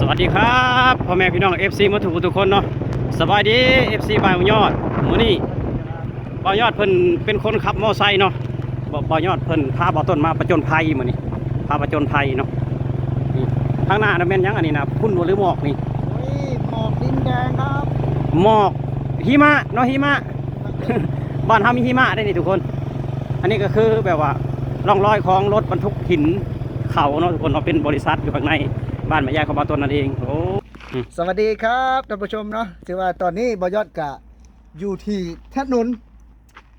สวัสดีครับพ่อแม่พี่น้อง FC มาทุกคนเนาะสบายดี FC บ่าวยอดมื้อนี้บ่าวยอดเพิ่นเป็นคนขับมอไซค์เนาะบ่าวยอดเพิ่นพาบ่าวต้นมาประจนภัยมื้อนี้พาประจนภัยเนาะนี่ข้างหน้าน่ะแม่นหยังอันนี้นะพุ่นหรือหมอกนี่หมอกดินแดงครับหมอกหิมะเนาะหิมะ บ้านเฮามีหิมะได้นี่ทุกคน อันนี้ก็คือแบบว่าร่องรอยของรถบรรทุกหินเขาเนาะทุกคนเราเป็นบริษัทอยู่ข้างในบ้านแม่ยายของบ่าวต้นนั่นเองโอ้สวัสดีครับท่านผู้ชมเนาะถือว่าตอนนี้บอยอดกะอยู่ที่ถนน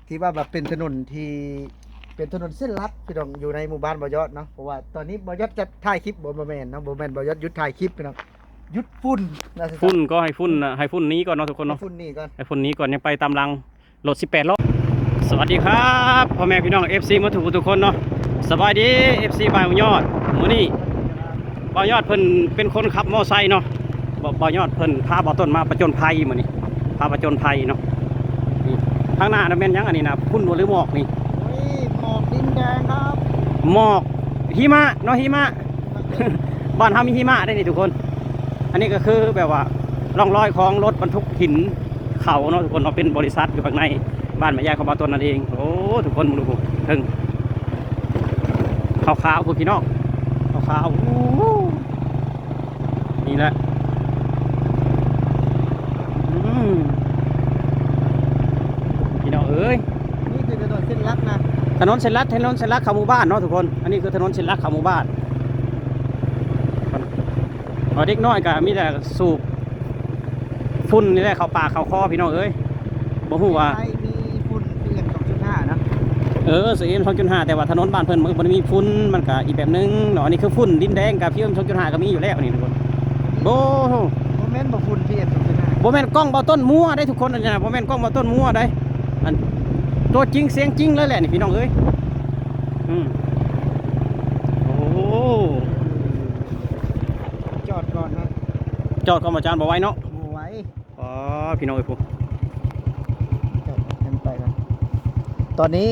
ที่ว่าแบบเป็นถนนที่เป็นถนนเส้นลัดพี่น้องอยู่ในหมู่บ้านบอยอดเนาะเพราะว่าตอนนี้บอยอดจะถ่ายคลิปบ่แม่นเนาะบ่แม่นบอยอดหยุดถ่ายคลิปพี่น้องหยุดฝุ่นนะฝุ่นก็ให้ฝุ่นนี้ก่อนเนาะทุกคนเนาะฝุ่นนี้ก่อนให้ฝุ่นนี้ก่อนยังไปตามรังรถ18ล้อสวัสดีครับพ่อแม่พี่น้อง FC มาทุกคนเนาะสบายดี FC บ่าวยอดมื้อนี้บ่าวยอดเพิ่นเป็นคนขับมอไซค์เนาะบ่าวยอดเพิ่นพาบ่าวต้นมาประจนภัยมื้อนี้พาประจนภัยเนาะนี่ข้างหน้าน่ะแม่นหยังอันนี้นะพุ่นหรือหมอกนี่หมอกดินแดงครับหมอกหิมะเนาะหิมะ บ้านเฮามีหิมะได้นี่ทุกคน อันนี้ก็คือแบบว่าร่องรอยของรถบรรทุกหินเขาเนาะทุกคนเราเป็นบริษัทอยู่ข้างในบ้านแม่ยายของบ่าวต้นนั่นเองโอ้ทุกคนดูถึงขาวๆพวกพี่น้องขาวๆนี่แหละพี่น้องเอ้ยนี่คือถนนเส้นลัดนะถนนเส้นลัดเข้าหมู่บ้านเนาะทุกคนอันนี้คือถนนเส้นลัดเข้าหมู่บ้านเด็กน้อยก็มีแต่สูบฝุ่นนี่แหละเข้าปากเข้าคอพี่น้องเอ้ยบ่ฮู้ว่ามีฝุ่น PM2.5 นะPM 2.5แต่ว่าถนนบ้านเพิ่นมันมีฝุ่นมันก็อีกแบบนึงเนาะอันนี้คือฝุ่นดินแดงกับ PM 2.5ก็มีอยู่แล้วนี่ทุกคนโอ้บ่แม่นบ่ฝุ่น PM2.5 บ่แม่นกล้องบ่ต้นมั่วได้ทุกคนอันนี้นะบ่แม่นกล้องบ่ต้นมั่วได้อันตัวจริงเสียงจริงเลยแหละนี่พี่น้องเอ้ยโอ้จอดก่อนนะจอดก่อนอาจารย์บ่ไหวเนาะบ่ไหวอ๋อพี่น้องเอ้ยพวกจอดกันไปนะตอนนี้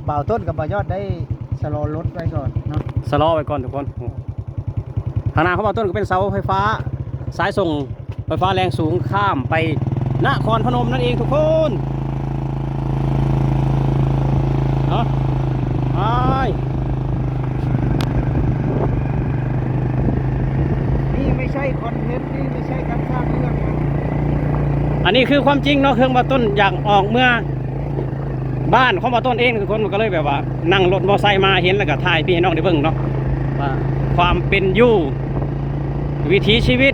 บ่าวต้นกับบ่าวยอดได้ชะลอรถไว้ก่อนเนาะสะลอไว้ก่อนทุกคนทางหน้าของบ่าวต้นก็เป็นเสาไฟฟ้าสายส่งไฟฟ้าแรงสูงข้ามไปนครพนมนั่นเองทุกคนเนาะนี่ไม่ใช่คอนเทนต์นี่ไม่ใช่การสร้างเรื่องนะอันนี้คือความจริงเนาะเครื่องบ่าวต้นอยากออกเมื่อบ้านของบ่าวต้นเองทุกคนมันก็เลยแบบว่านั่งรถมอเตอร์ไซค์มาเห็นแล้วก็ถ่ายพี่น้องได้เบิ่งเนาะว่าความเป็นอยู่วิถีชีวิต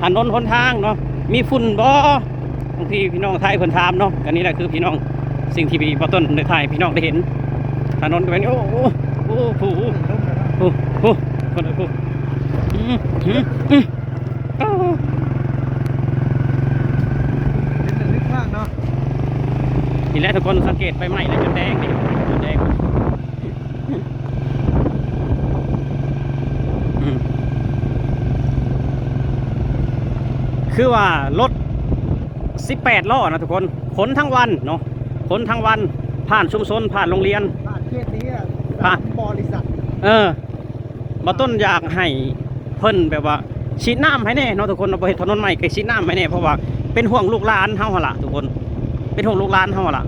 ถนนหนทางเนาะมีฝุ่นบ่บางทีพี่น้องไทยเพิ่นถามเนาะอันนี้แหละคือพี่น้องสิ่งที่บ่าวต้นได้ถ่ายพี่น้องได้เห็นถนนก็เป็นโอ้โหโอ้โหโอ้โหคนละคนเป็นลึกมากเนาะนี่แหละทุกคนสังเกตไฟไหม้เลยจนแดงนี่จนแดงคือว่ารถ18ล้อนะทุกคนขนทั้งวันเนาะขนทั้งวันผ่านชุมชนผ่านโรงเรียนผ่านเขตนี้ผ่านบริษัทบ่ต้นอยากให้เพิ่นแบบว่าฉีดน้ำให้แน่เนาะทุกคนเอาไปถนนใหม่ก็ฉีดน้ำให้แน่เพราะว่าเป็นห่วงลูกหลานเฮาหั่นล่ะทุกคนเป็นห่วงลูกหลานเฮาหั่นล่ะ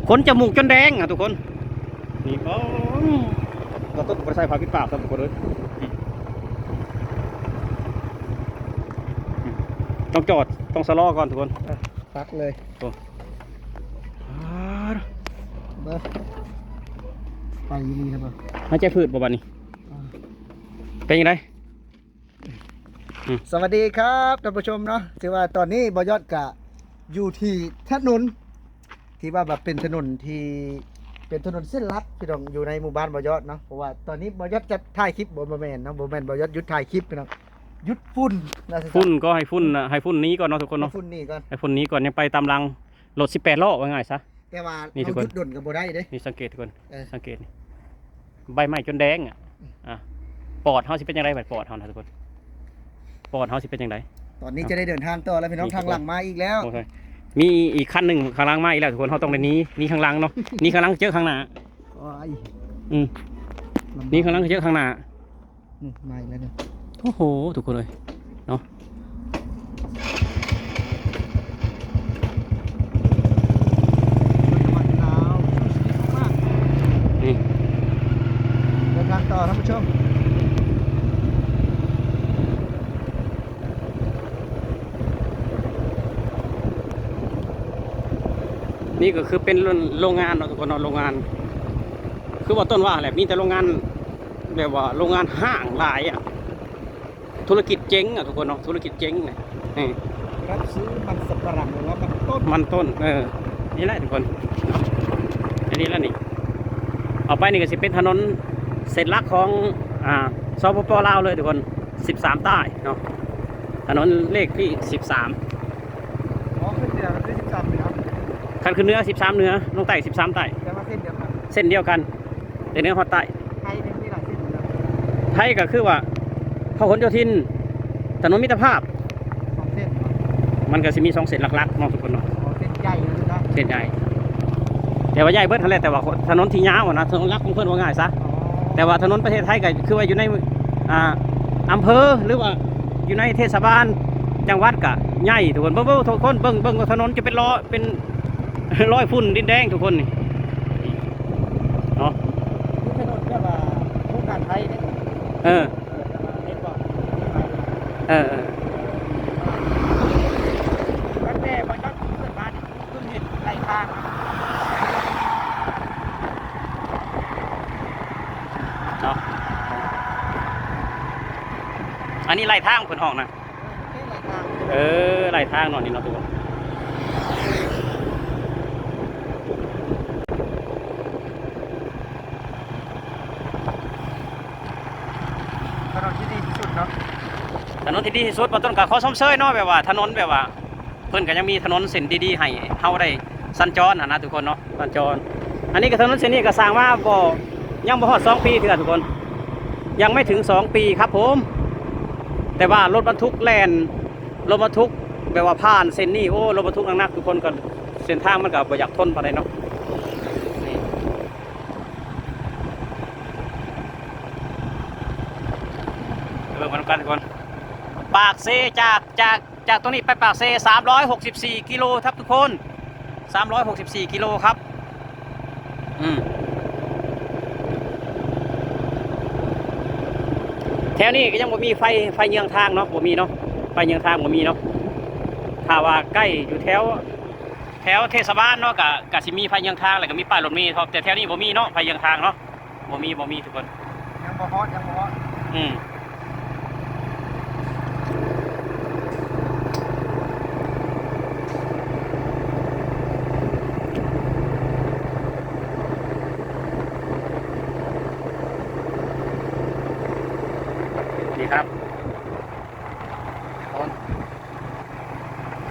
ขนจมูกจนแดงอ่ะทุกคนนี่บ่ต้นบ่ใส่ผ้าปิดปากครับทุกคนเอ้ยต้องจอดต้องสะลอก่อนทุกคนพักเลยไปนี่นะบ่หายใจพืชบ่บัดนี้เป็นยังไงสวัสดีครับท่านผู้ชมเนาะถือว่าตอนนี้บอยอดกะอยู่ที่ถนนที่ว่าแบบเป็นถนนที่เป็นถนนเส้นลัดพี่น้องอยู่ในหมู่บ้านบอยอดเนาะเพราะว่าตอนนี้บอยอดจะถ่ายคลิปบ่แม่นเนาะบ่แม่นบอยอดหยุดถ่ายคลิปพี่น้องหยุดฝุ่นนะฝุ่นก็ให้ฝุ่นนี้ก่อนเนาะทุกคนเนาะฝุ่นนี้ก่อนให้ฝุ่นนี้ก่อนยังไปตามรังรถ18ล้อว่าง่ายซะแต่ว่านี่ทุกคนหยุดดนกับบ่ได้เด้นี่สังเกตทุกคนสังเกตใบไม้จนแดงปอดเฮาสิเป็นยังไงแบบปอดเฮานะทุกคนปอดเฮาสิเป็นยังไงตอนนี้จะได้เดินทางต่อแล้วพี่น้องทางหลังมาอีกแล้วมีอีกขั้นหนึ่งข้างล่างมาอีกแล้วทุกคนเฮาต้องไปนี้ข้างล่างเนาะนี่ข้างล่างเจอข้างหน้านี่ข้างล่างเจอข้างหน้ามาอีกแล้วเนี่ยโอ้โหทุกคนเลย เนาะนี่ เดินทางต่อท่านผู้ชม นี่ก็คือเป็นโรงงานเนาะทุกคนเนาะโรงงาน คือว่าต้นว่าแหละมีแต่โรงงานแบบว่าโรงงานห้างหลายอ่ะธุรกิจเจ๊งอ่ะทุกคนเนาะธุรกิจเจ๊งเนี่ยนี่ รับซื้อมันสับปะหลังหรือว่ามันต้น มันต้นนี่แหละทุกคนอันนี้แล้วนี่เอาไปนี่ก็สิเป็นถนนเส้นหลักของสปปลาวเลยทุกคน13ใต้เนาะถนนเลขที่13 อ๋อขึ้นเดียวกันที่13ปีครับ คันคือเนื้อ13เนื้อลงใต้13ใต้ แต่ว่าเส้นเดียวกัน เส้นเดียวกันแต่เนื้อฮอดใต้ ไทยเป็นที่หลายเส้นอยู่แล้ว ไทยก็คือว่าพหลโยธินถนนมิตรภาพ 2 เส้น มันก็จะมี2เส้นหลักๆเนาะทุกคนเนาะ อ๋อเส้นใหญ่เลยนะ เส้นใหญ่แต่ว่าใหญ่เบิดทันแหละแต่ว่าถนนที่ยาวอะนะถนนหลักของเพื่อนว่าง่ายซะ อ๋อ แต่ว่าถนนประเทศไทยก็คือว่าอยู่ในอำเภอหรือว่าอยู่ในเทศบาลจังหวัดก็ใหญ่ทุกคนเบิ่งทุกคนเบิ่งถนนจะเป็นล้อเป็น ร้อยฝุ่นดินแดงทุกคนนี่เนาะ นี่ถนนเรียกว่าโครงการไทยเนี่ย เออ เห็นบ่ เออ ตั้งแต่บางยอดเกิดมาเนี่ยเพิ่งเห็นไหลทาง เนาะอันนี้ไล่ทางเพิ่นห้องนะ ไหลทาง ไล่ทางเนาะนี่เนาะทุกคน ถนนที่ดีที่สุดเนาะ ถนนที่ดีที่สุดบ่ต้นก็ขอชมเชยเนาะแบบว่าถนนแบบว่าเพิ่นก็ยังมีถนนเส้นดีๆให้เฮาได้สัญจรนะทุกคนเนาะสัญจรอันนี้ก็ถนนเส้นนี้ก็สร้างมาบ่ยังบ่ฮอด2 ปีเทื่อทุกคน ยังไม่ถึง2 ปีครับผม แต่ว่ารถบรรทุกแล่นรถบรรทุกแบบว่าผ่านเส้นนี้โอ้รถบรรทุกหนักๆทุกคนก็เส้นทางมันก็บ่อยากทนปานใดเนาะนี่เบิ่งมันกันทุกคนปากเซจากตรงนี้ไปปากเซ364กิโลครับทุกคน364กิโลครับแถวนี้ก็ยังบ่มีไฟเยืองทางเนาะบ่มีเนาะไฟเยืองทางบ่มีเนาะถ้าว่าใกล้อยู่แถวเทศบาลเนาะก็สิมีไฟเยืองทางแล้วก็มีป้ายรถเมล์ครับแต่แถวนี้บ่มีเนาะไฟเยืองทางเนาะบ่มีทุกคน ยังบ่ฮอดยังบ่ฮอด นี่ครับ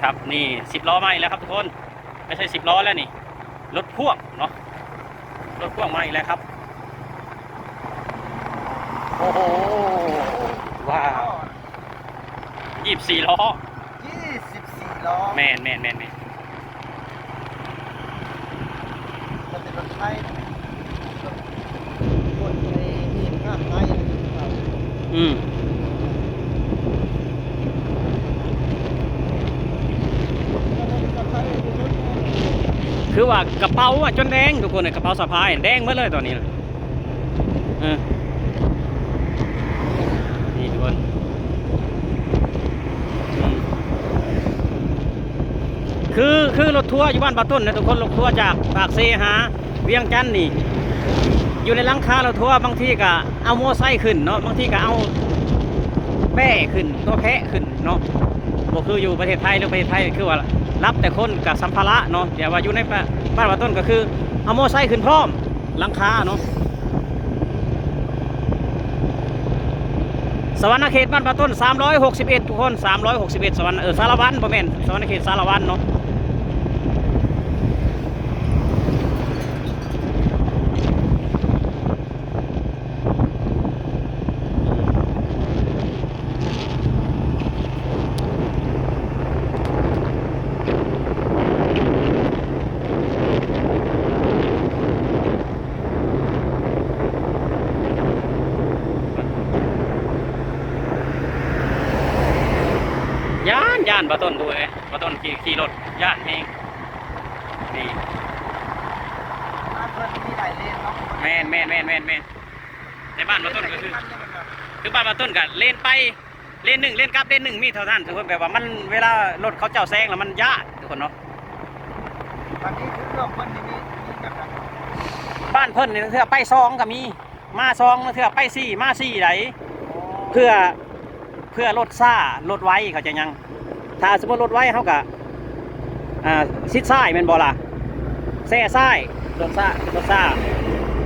ครับนี่10 ล้อมาอีกแล้วครับทุกคนไม่ใช่10 ล้อแล้วนี่รถพ่วงเนาะรถพ่วงมาอีกแล้วครับโอ้โหว้าว24 ล้อ 24 ล้อ แม่น มันเป็นรถไทยคนในที่งานไทยนะครับ คือว่ากระเป๋าจนแดงทุกคนเลยกระเป๋าสะพายแดงหมดเลยตอนนี้นะนี่ทุกคนคือรถทัวร์อยู่บ้านปาต้นนะทุกคนรถทัวร์จากปากเซหาเวียงจันทน์นี่อยู่ในหลังคารถทัวร์บางทีก็เอาโมอไซค์ขึ้นเนาะบางทีก็เอาแป้ขึ้นตัวแพะขึ้นเนาะบ่คืออยู่ประเทศไทยหรือประเทศไทยคือว่ารับแต่คนกับสัมภาระเนาะแต่ว่าอยู่ในบ้านปาต้นก็คือเอาโมอไซค์ขึ้นพร้อมหลังคาเนาะสวรรณเขตบ้านปาต้น361ทุกคน361สวรรค์สารวัตรบ่แม่นสวรรณเขตสารวัตรเนาะ านบ่ต้นดูเลยบ่ต้นขี่รถย่านเองนี่ บ้านเพิ่นมีหลายเลนเนาะ แม่นในบ้านบ่ต้นก็คือบ้านบ่ต้นก็เลนไปเลนหนึ่งเลนกลับเลนหนึ่งมีเท่านั้นทุกคนแบบว่ามันเวลารถเขาเจ้าแซงแล้วมันยากทุกคนเนาะ วันนี้คือเรื่องเพิ่นนี่มีแบบนั้น บ้านเพิ่นนี่เทื่อไปซองก็มีมาซองเทื่อไปสี่มาสี่ไหนเพื่อรถซ่ารถไว้เขาจะยังถ้าสมมติรถไว้เขาก็ชิดซ้ายแม่นบ่ล่ะแซ่ซ้ายรถซ่า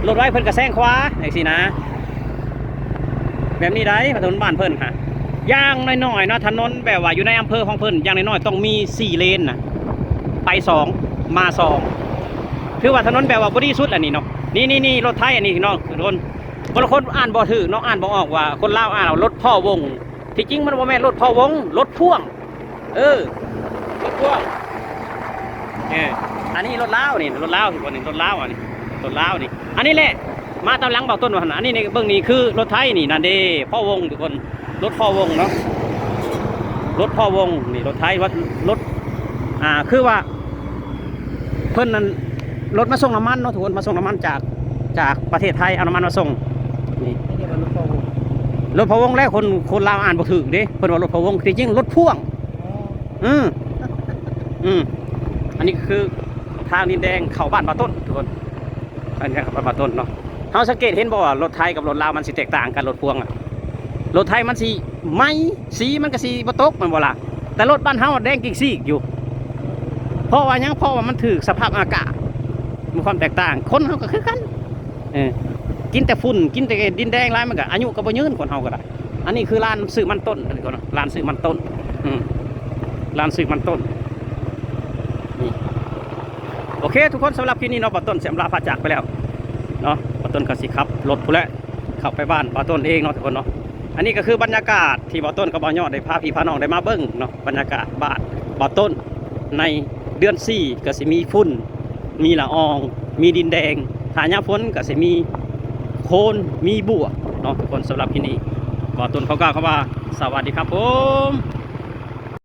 รถไว้เพิ่นก็แซงขวาจังซี่นะแบบนี้ได้ถนนบ้านเพิ่นค่ะอย่างน้อยๆเนาะถนนแบบว่าอยู่ในอำเภอของเพิ่นอย่างน้อยๆต้องมี4เลนน่ะไป2มา2คือว่าถนนแบบว่าบ่ดีสุดอันนี้เนาะนี่รถไทยอันนี้เนาะคนละคนอ่านบ่ถูกเนาะอ่านบ่ออกว่าคนลาวอ่านเอารถพ่อวงที่จริงมันบ่แม่นรถพ่อวงรถพ่วงรถพ่วงอันนี้รถลาวนี่รถลาวอีกคนหนึ่งรถลาวอันนี้รถลาวนี่อันนี้แหละมาตามหลังเบาต้นว่าอันนี้ในเบื้องนี้คือรถไทยนี่นั่นเด้พ่อวงทุกคนรถพ่อวงเนาะรถพ่อวงนี่รถไทยว่ารถคือว่าเพิ่นนั้นรถมาส่งน้ำมันเนาะทุกคนมาส่งน้ำมันจากประเทศไทยเอาน้ำมันมาส่งนี่ นี่เป็นรถพ่อผม รถพ่อวงแล้วคนลาวอ่านบ่ถูกเด้เพิ่นว่ารถพ่อวงที่จริงรถพ่วงอันนี้คือทางดินแดงเข้าบ้านป่าต้นทุกคนอันนี้บ้านป่าต้นเนาะเราสังเกตเห็นบ่ว่ารถไทยกับรถลาวมันสิแตกต่างกันรถพ่วงอะรถไทยมันสีไหม้สีมันก็สีบ่ตกมันบ่ล่ะแต่รถบ้านเฮาแดงกิ๊กซีกอยู่เพราะว่าหยังเพราะว่ามันถือสภาพอากาศมีความแตกต่างคนเฮาก็คือกันกินแต่ฝุ่นกินแต่ดินแดงหลายมันก็อายุก็บ่ยืนคนเฮาก็ได้อันนี้คือร้านซื้อมันต้นก่อนเนาะร้านซื้อมันต้นร้านซื้อมันต้นนี่โอเคทุกคนสำหรับคลิปนี้เนาะป่าต้นเสียมลาพาจากไปแล้วเนาะป่าต้นก็สิครับรถผู้และเข้าไปบ้านป่าต้นเองเนาะทุกคนเนาะอันนี้ก็คือบรรยากาศที่ป่าต้นกับป่ายอดได้พาพี่พาน้องได้มาเบิ้งเนาะบรรยากาศบ้านป่าต้นในเดือน4ก็สิมีฝุ่นมีละอองมีดินแดงถ้ายามฝนก็สิมีโคลนมีบัวเนาะทุกคนสำหรับคลิปนี้ป่าต้นเขากล่าวคำว่าสวัสดีครับผม